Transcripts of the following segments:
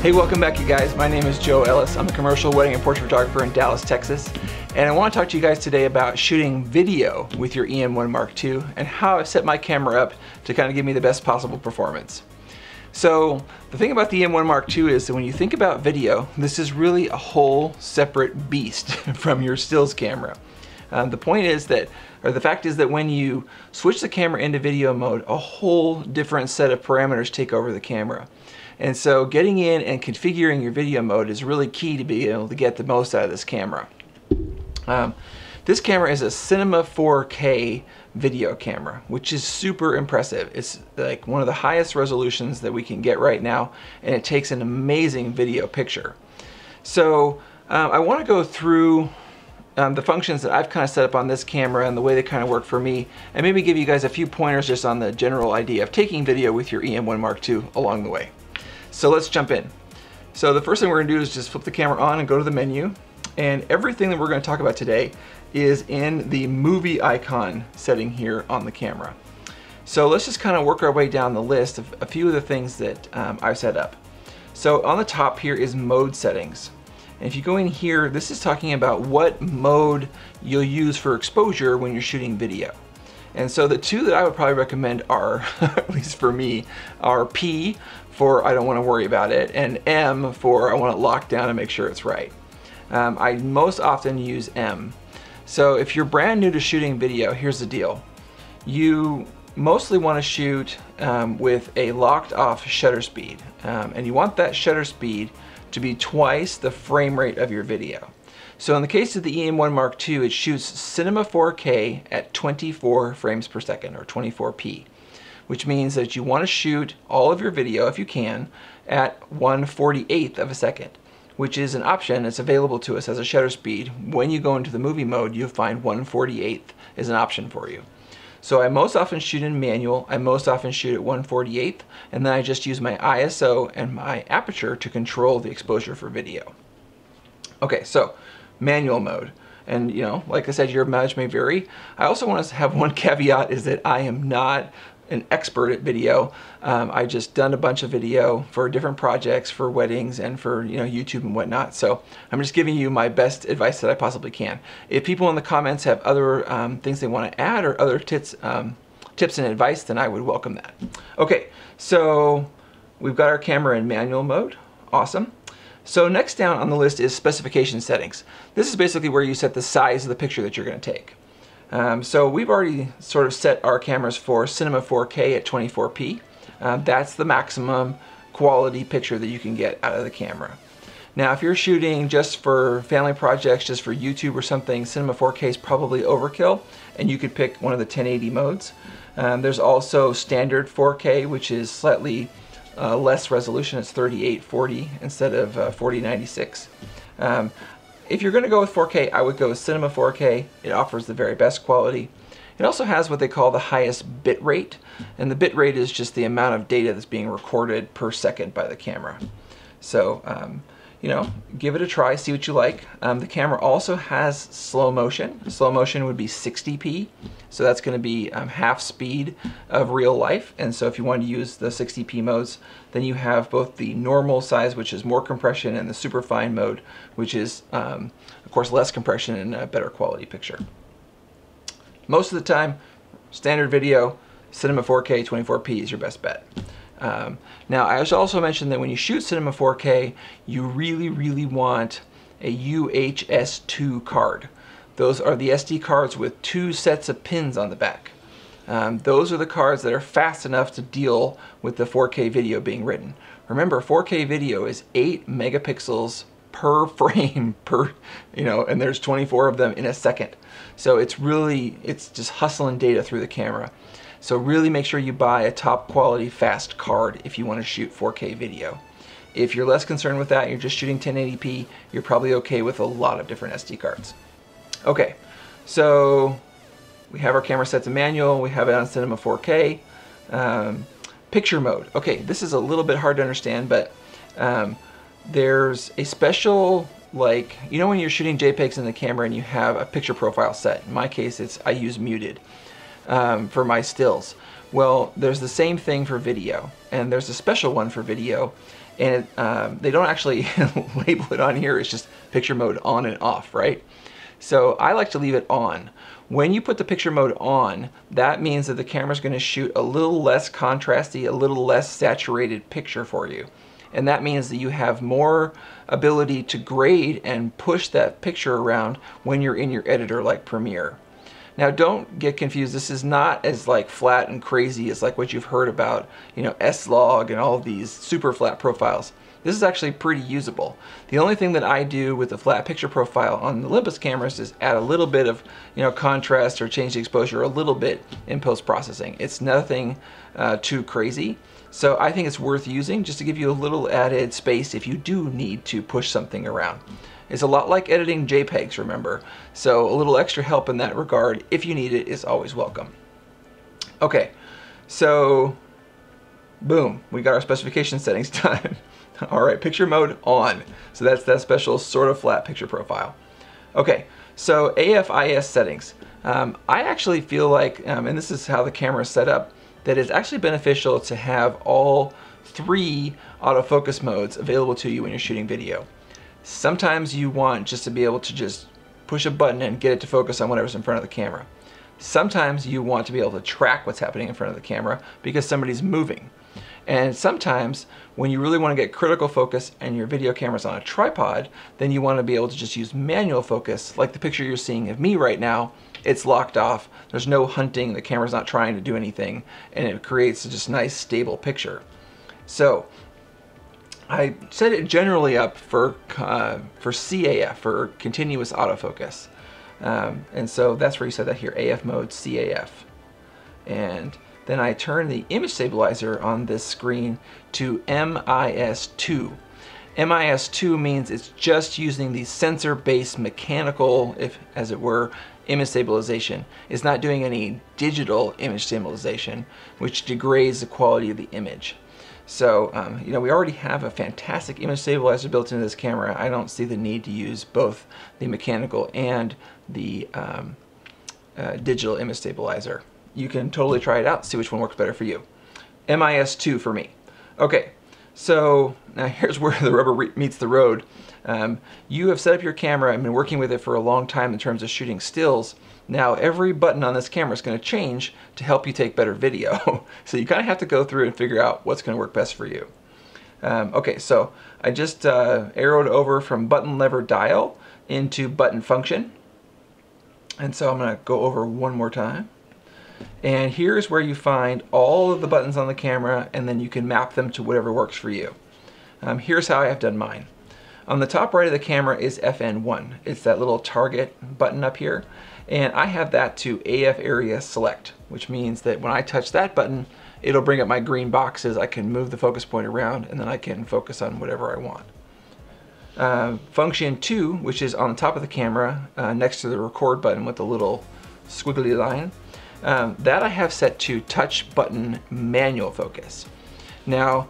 Hey, welcome back you guys. My name is Joe Ellis. I'm a commercial wedding and portrait photographer in Dallas, Texas. And I want to talk to you guys today about shooting video with your EM1 Mark II and how I set my camera up to kind of give me the best possible performance. So the thing about the EM1 Mark II is that when you think about video, this is really a whole separate beast from your stills camera. The point is that, or the fact is that when you switch the camera into video mode, a whole different set of parameters take over the camera. And so getting in and configuring your video mode is really key to be able to get the most out of this camera. This camera is a Cinema 4K video camera, which is super impressive. It's like one of the highest resolutions that we can get right now, and it takes an amazing video picture. So I want to go through the functions that I've kind of set up on this camera and the way they kind of work for me, and maybe give you guys a few pointers just on the general idea of taking video with your EM1 Mark II along the way. So let's jump in. So the first thing we're going to do is just flip the camera on and go to the menu, and everything that we're going to talk about today is in the movie icon setting here on the camera. So let's just kind of work our way down the list of a few of the things that I've set up. So on the top here is mode settings. And if you go in here, this is talking about what mode you'll use for exposure when you're shooting video. And so the two that I would probably recommend are, at least for me, are P for I don't want to worry about it, and M for I want it locked down and make sure it's right. I most often use M. So if you're brand new to shooting video, here's the deal. You mostly want to shoot with a locked off shutter speed. And you want that shutter speed to be twice the frame rate of your video. So in the case of the EM1 Mark II, it shoots Cinema 4K at 24 frames per second, or 24p, which means that you want to shoot all of your video, if you can, at 1/48th of a second, which is an option that's available to us as a shutter speed. When you go into the movie mode, you'll find 1/48th is an option for you. So I most often shoot in manual, I most often shoot at 1/48th, and then I just use my ISO and my aperture to control the exposure for video. Okay, so manual mode. And you know, like I said, your mileage may vary. I also want to have one caveat, is that I am not an expert at video. I just done a bunch of video for different projects, for weddings and for YouTube and whatnot. So I'm just giving you my best advice that I possibly can. If people in the comments have other things they want to add or other tips and advice, then I would welcome that. Okay, so we've got our camera in manual mode. Awesome. So next down on the list is specification settings. This is basically where you set the size of the picture that you're going to take. So we've already sort of set our cameras for Cinema 4K at 24p. That's the maximum quality picture that you can get out of the camera. Now if you're shooting just for family projects, just for YouTube or something, Cinema 4K is probably overkill, and you could pick one of the 1080 modes. There's also standard 4K, which is slightly less resolution. It's 3840 instead of 4096. If you're going to go with 4K, I would go with Cinema 4K. It offers the very best quality. It also has what they call the highest bit rate, and the bit rate is just the amount of data that's being recorded per second by the camera. So give it a try, see what you like. The camera also has slow motion. Slow motion would be 60p, so that's going to be half speed of real life. And so if you want to use the 60p modes, then you have both the normal size, which is more compression, and the super fine mode, which is of course less compression and a better quality picture. Most of the time, standard video, Cinema 4K 24p is your best bet. Now I should also mention that when you shoot Cinema 4K, you really want a UHS-2 card. Those are the SD cards with 2 sets of pins on the back. Those are the cards that are fast enough to deal with the 4K video being written. Remember, 4K video is 8 megapixels per frame and there's 24 of them in a second. So it's just hustling data through the camera. So really make sure you buy a top quality fast card if you want to shoot 4K video. If you're less concerned with that, you're just shooting 1080p, you're probably okay with a lot of different SD cards. Okay, so we have our camera set to manual, we have it on Cinema 4K. Picture mode. Okay, this is a little bit hard to understand, but there's a special, when you're shooting JPEGs in the camera and you have a picture profile set. In my case, I use muted for my stills. Well, there's the same thing for video, and there's a special one for video, And they don't actually label it on here. It's just picture mode on and off, right? So I like to leave it on. When you put the picture mode on, that means that the camera's going to shoot a little less contrasty, a little less saturated picture for you. And that means that you have more ability to grade and push that picture around when you're in your editor like Premiere. Now don't get confused, this is not as like flat and crazy as like what you've heard about, you know, S-Log and all of these super flat profiles. This is actually pretty usable. The only thing that I do with the flat picture profile on the Olympus cameras is add a little bit of, you know, contrast or change the exposure a little bit in post-processing. It's nothing too crazy. So I think it's worth using just to give you a little added space if you do need to push something around. It's a lot like editing JPEGs, remember. So a little extra help in that regard, if you need it, is always welcome. Okay, so boom, we got our specification settings done. All right, picture mode on. So that's that special sort of flat picture profile. Okay, so AFIS settings. I actually feel like, and this is how the camera is set up, that it's actually beneficial to have all 3 autofocus modes available to you when you're shooting video. Sometimes you want just to be able to just push a button and get it to focus on whatever's in front of the camera. Sometimes you want to be able to track what's happening in front of the camera because somebody's moving. And sometimes when you really want to get critical focus and your video camera's on a tripod, then you want to be able to just use manual focus, like the picture you're seeing of me right now. It's locked off, there's no hunting, the camera's not trying to do anything, and it creates a just nice stable picture. So I set it generally up for CAF, for continuous autofocus. And so that's where you set that here, AF mode, CAF. And then I turn the image stabilizer on this screen to MIS2. MIS2 means it's just using the sensor-based mechanical, if as it were, image stabilization. It's not doing any digital image stabilization, which degrades the quality of the image. So, you know, we already have a fantastic image stabilizer built into this camera. I don't see the need to use both the mechanical and the digital image stabilizer. You can totally try it out, see which one works better for you. MIS2 for me. Okay, so now here's where the rubber meets the road. You have set up your camera and been working with it for a long time in terms of shooting stills. Now every button on this camera is going to change to help you take better video. So you kind of have to go through and figure out what's going to work best for you. Okay, so I just arrowed over from button lever dial into button function. And so I'm going to go over one more time. And here's where you find all of the buttons on the camera, and then you can map them to whatever works for you. Here's how I have done mine. On the top right of the camera is FN1. It's that little target button up here. And I have that to AF area select, which means that when I touch that button, it'll bring up my green boxes. I can move the focus point around, and then I can focus on whatever I want. Function 2, which is on the top of the camera, next to the record button with the little squiggly line, that I have set to touch button manual focus. Now,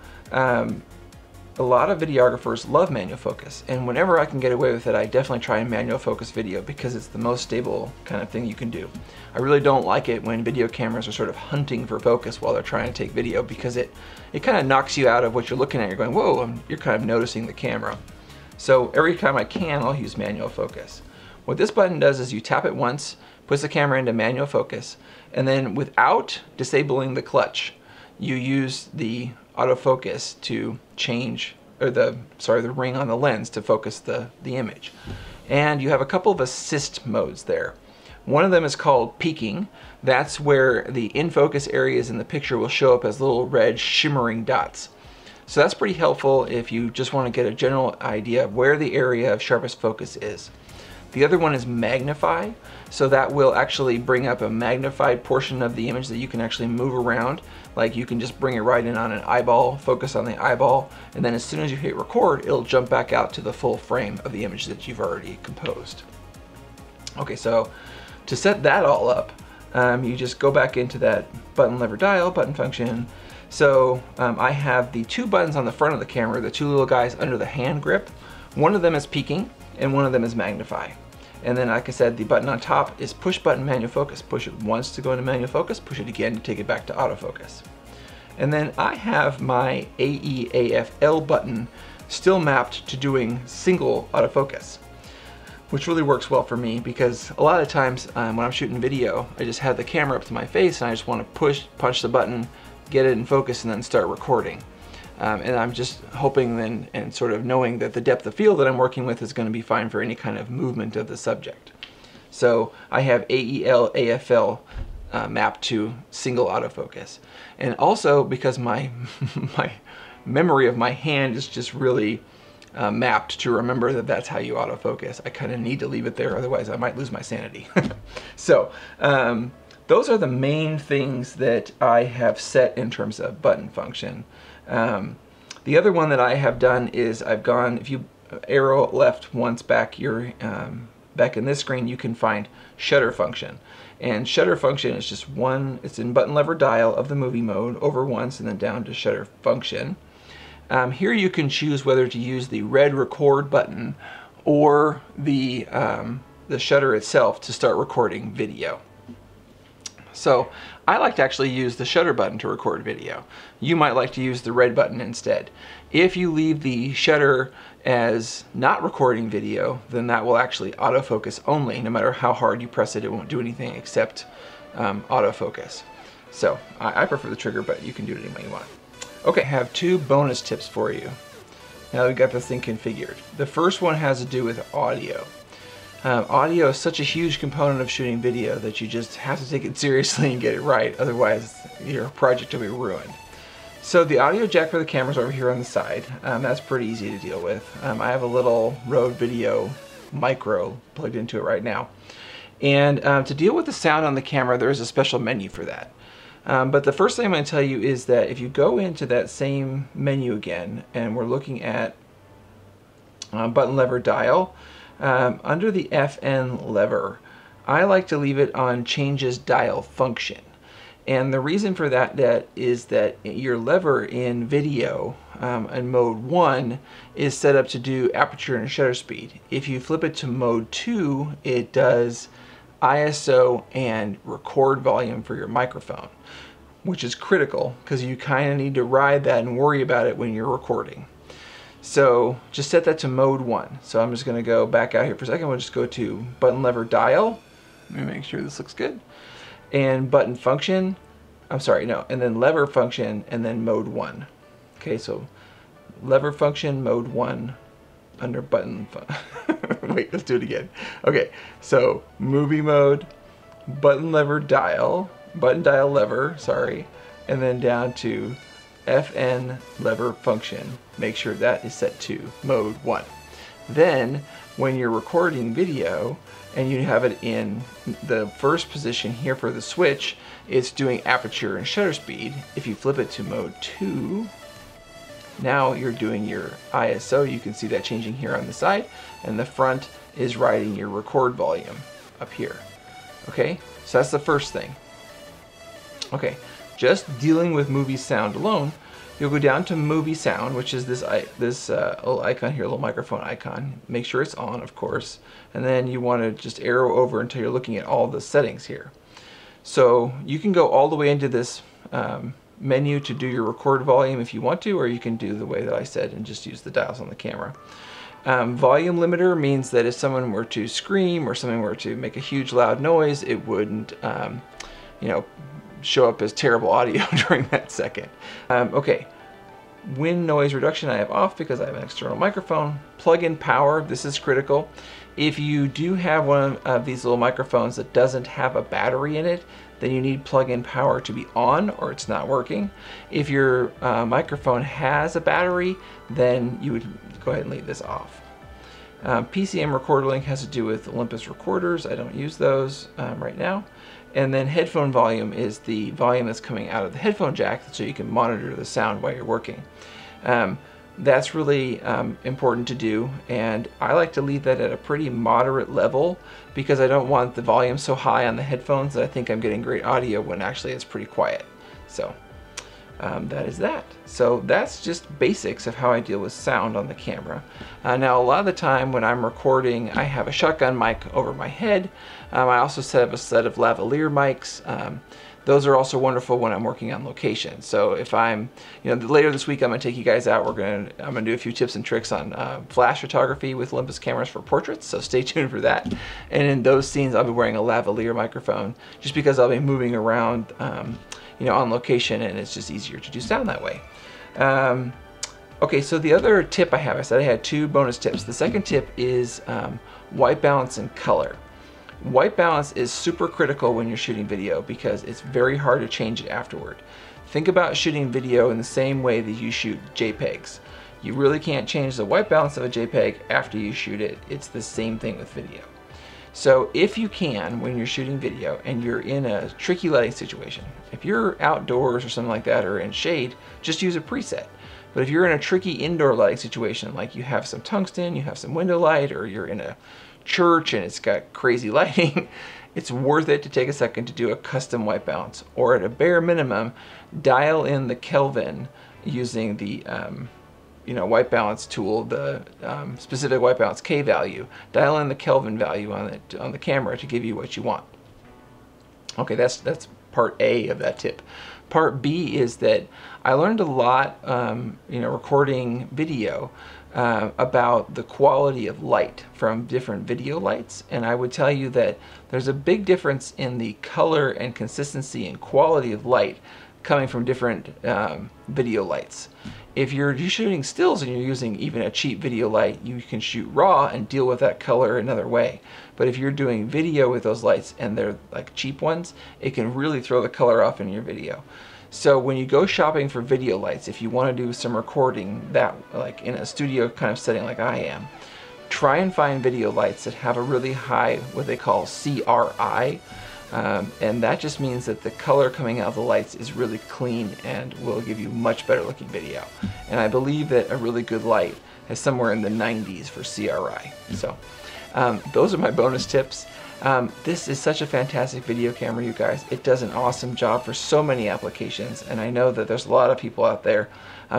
a lot of videographers love manual focus, and whenever I can get away with it, I definitely try and manual focus video because it's the most stable kind of thing you can do. I really don't like it when video cameras are sort of hunting for focus while they're trying to take video, because it kind of knocks you out of what you're looking at. You're going, whoa, you're kind of noticing the camera. So every time I can, I'll use manual focus. What this button does is you tap it once, puts the camera into manual focus, and then without disabling the clutch, you use the autofocus to change, or the ring on the lens to focus the image. And you have a couple of assist modes there. One of them is called peaking. That's where the in-focus areas in the picture will show up as little red shimmering dots. So that's pretty helpful if you just want to get a general idea of where the area of sharpest focus is. The other one is magnify, so that will actually bring up a magnified portion of the image that you can actually move around. Like you can just bring it right in on an eyeball, focus on the eyeball, and then as soon as you hit record, it'll jump back out to the full frame of the image that you've already composed. Okay, so to set that all up, you just go back into that button lever dial, button function. So I have the 2 buttons on the front of the camera, the 2 little guys under the hand grip. One of them is peaking, and one of them is magnify. And then, like I said, the button on top is push button manual focus. Push it once to go into manual focus, push it again to take it back to autofocus. And then I have my AEAFL button still mapped to doing single autofocus, which really works well for me because a lot of times when I'm shooting video, I just have the camera up to my face and I just want to punch the button, get it in focus, and then start recording. And I'm just hoping then and sort of knowing that the depth of field that I'm working with is going to be fine for any kind of movement of the subject. So I have AEL-AFL mapped to single autofocus. And also because my memory of my hand is just really mapped to remember that that's how you autofocus. I kind of need to leave it there, otherwise I might lose my sanity. So those are the main things that I have set in terms of button function. The other one that I have done is I've gone, if you arrow left once back back in this screen, you can find shutter function. And shutter function is just one, it's in button lever dial of the movie mode, over once and then down to shutter function. Here you can choose whether to use the red record button or the shutter itself to start recording video. So I like to actually use the shutter button to record video. You might like to use the red button instead. If you leave the shutter as not recording video, then that will actually autofocus only. No matter how hard you press it, it won't do anything except autofocus. So I prefer the trigger, but you can do it any way you want. Okay, I have two bonus tips for you. Now we've got this thing configured. The first one has to do with audio. Audio is such a huge component of shooting video that you just have to take it seriously and get it right, otherwise your project will be ruined. So the audio jack for the camera is over here on the side. That's pretty easy to deal with. I have a little Rode Video Micro plugged into it right now. And to deal with the sound on the camera, there is a special menu for that. But the first thing I'm going to tell you is that if you go into that same menu again, and we're looking at button lever dial, under the FN lever, I like to leave it on changes dial function. And the reason for that is that your lever in video in mode 1 is set up to do aperture and shutter speed. If you flip it to mode 2, it does ISO and record volume for your microphone, which is critical because you kind of need to ride that and worry about it when you're recording. So just set that to mode 1. So I'm just going to go back out here for a second. We'll just go to button lever dial. Let me make sure this looks good. And button function, I'm sorry, no, and then lever function, and then mode 1. Okay, so lever function, mode 1, under button, wait, let's do it again. Okay, so movie mode, button lever dial, button dial lever, sorry, and then down to FN lever function. Make sure that is set to mode 1. Then when you're recording video and you have it in the first position here for the switch, it's doing aperture and shutter speed. If you flip it to mode 2, now you're doing your ISO. You can see that changing here on the side, and the front is writing your record volume up here. Okay, so that's the first thing. Okay, just dealing with movie sound alone, you'll go down to movie sound, which is this little icon here, little microphone icon. Make sure it's on, of course, and then you want to just arrow over until you're looking at all the settings here. So you can go all the way into this menu to do your record volume if you want to, or you can do the way that I said and just use the dials on the camera. Volume limiter means that if someone were to scream or someone were to make a huge loud noise, it wouldn't you know, show up as terrible audio during that second. Okay, wind noise reduction I have off because I have an external microphone. Plug-in power, this is critical. If you do have one of these little microphones that doesn't have a battery in it, then you need plug-in power to be on or it's not working. If your microphone has a battery, then you would go ahead and leave this off. PCM recorder link has to do with Olympus recorders. I don't use those right now. And then headphone volume is the volume that's coming out of the headphone jack so you can monitor the sound while you're working. That's really important to do, and I like to leave that at a pretty moderate level because I don't want the volume so high on the headphones that I think I'm getting great audio when actually it's pretty quiet. So that is that. So that's just basics of how I deal with sound on the camera. Now a lot of the time when I'm recording, I have a shotgun mic over my head. I also set up a set of lavalier mics. Those are also wonderful when I'm working on location. So if I'm, later this week I'm gonna take you guys out. I'm gonna do a few tips and tricks on flash photography with Olympus cameras for portraits. So stay tuned for that. And in those scenes, I'll be wearing a lavalier microphone just because I'll be moving around, on location, and it's just easier to do sound that way. Okay, so the other tip I have, I said I had 2 bonus tips. The second tip is white balance and color. White balance is super critical when you're shooting video because it's very hard to change it afterward. Think about shooting video in the same way that you shoot JPEGs. You really can't change the white balance of a JPEG after you shoot it. It's the same thing with video. So if you can, when you're shooting video and you're in a tricky lighting situation, if you're outdoors or something like that or in shade, just use a preset. But if you're in a tricky indoor lighting situation, like you have some tungsten, you have some window light, or you're in a church and it's got crazy lighting, it's worth it to take a second to do a custom white balance, or at a bare minimum, dial in the Kelvin using the white balance tool, the specific white balance K value. Dial in the Kelvin value on the camera to give you what you want. Okay, that's part A of that tip. Part B is that I learned a lot, recording video about the quality of light from different video lights, and I would tell you that there's a big difference in the color and consistency and quality of light coming from different video lights. If you're shooting stills and you're using even a cheap video light, you can shoot raw and deal with that color another way. But if you're doing video with those lights and they're like cheap ones, it can really throw the color off in your video. So when you go shopping for video lights, if you want to do some recording that like in a studio kind of setting like I am, try and find video lights that have a really high, what they call CRI. And that just means that the color coming out of the lights is really clean and will give you much better looking video. And I believe that a really good light is somewhere in the 90s for CRI. So those are my bonus tips. This is such a fantastic video camera, you guys. It does an awesome job for so many applications, and I know that there's a lot of people out there,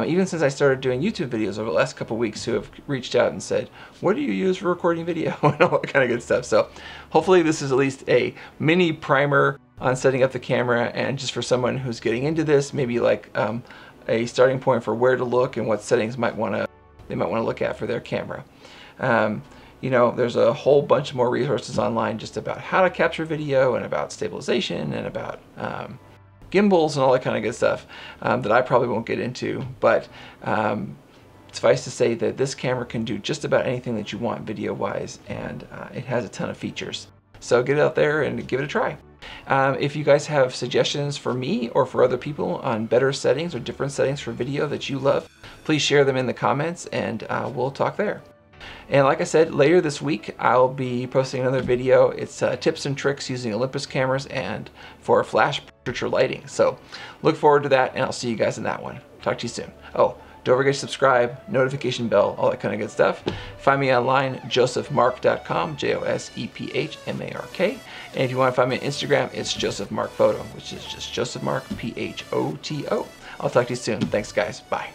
even since I started doing YouTube videos over the last couple weeks, who have reached out and said, what do you use for recording video? And all that kind of good stuff. So hopefully this is at least a mini primer on setting up the camera, and just for someone who's getting into this, maybe like a starting point for where to look and what settings they might want to look at for their camera. There's a whole bunch more resources online just about how to capture video and about stabilization and about gimbals and all that kind of good stuff that I probably won't get into. But suffice to say that this camera can do just about anything that you want video-wise, and it has a ton of features. So get out there and give it a try. If you guys have suggestions for me or for other people on better settings or different settings for video that you love, please share them in the comments, and we'll talk there. And like I said, later this week I'll be posting another video. It's tips and tricks using Olympus cameras and for flash portraiture lighting. So look forward to that, and I'll see you guys in that one. Talk to you soon. Oh, don't forget to subscribe, notification bell, all that kind of good stuff. Find me online, josephmark.com, JOSEPHMARK. And if you want to find me on Instagram, it's josephmarkphoto, which is just josephmark, PHOTO. I'll talk to you soon. Thanks, guys. Bye.